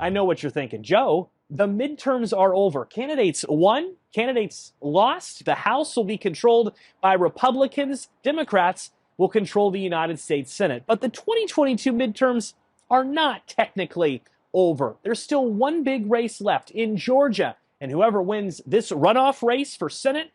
I know what you're thinking. Joe, the midterms are over. Candidates won, candidates lost. The House will be controlled by Republicans. Democrats will control the United States Senate. But the 2022 midterms are not technically over. There's still one big race left in Georgia. And whoever wins this runoff race for Senate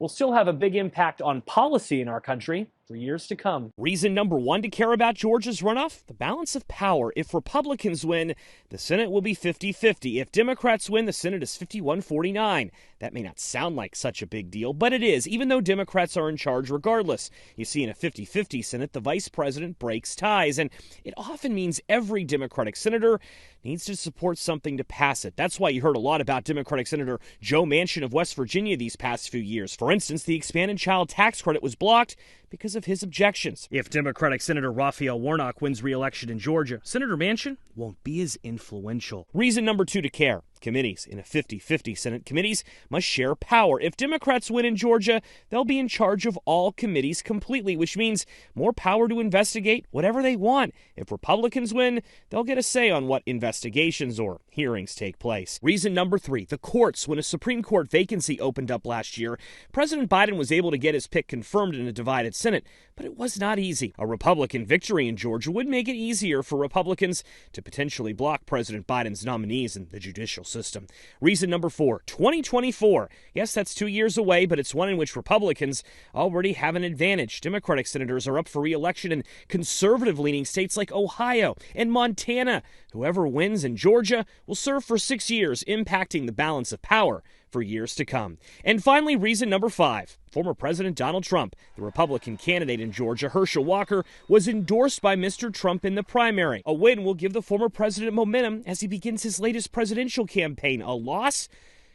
will still have a big impact on policy in our country for years to come. Reason number one to care about Georgia's runoff? The balance of power. If Republicans win, the Senate will be 50-50. If Democrats win, the Senate is 51-49. That may not sound like such a big deal, but it is, even though Democrats are in charge regardless. You see, in a 50-50 Senate, the vice president breaks ties, and it often means every Democratic senator needs to support something to pass it. That's why you heard a lot about Democratic Senator Joe Manchin of West Virginia these past few years. For instance, the expanded child tax credit was blocked because of his objections. If Democratic Senator Raphael Warnock wins re-election in Georgia, Senator Manchin won't be as influential. Reason number two to care. Committees. In a 50-50 Senate, committees must share power. If Democrats win in Georgia, they'll be in charge of all committees completely, which means more power to investigate whatever they want. If Republicans win, they'll get a say on what investigations or hearings take place. Reason number three, the courts. When a Supreme Court vacancy opened up last year, President Biden was able to get his pick confirmed in a divided Senate, but it was not easy. A Republican victory in Georgia would make it easier for Republicans to potentially block President Biden's nominees in the judicial system. Reason number four, 2024. Yes, that's 2 years away, but it's one in which Republicans already have an advantage. Democratic senators are up for re-election in conservative-leaning states like Ohio and Montana. Whoever wins in Georgia will serve for 6 years, impacting the balance of power for years to come. And finally, reason number five. Former President Donald Trump, the Republican candidate in Georgia, Walker, was endorsed by Mr. Trump in the primary. A win will give the former president momentum as he begins his latest presidential campaign. A loss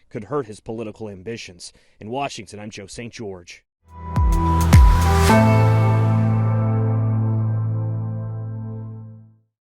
could hurt his political ambitions. In Washington, I'm Joe St. George.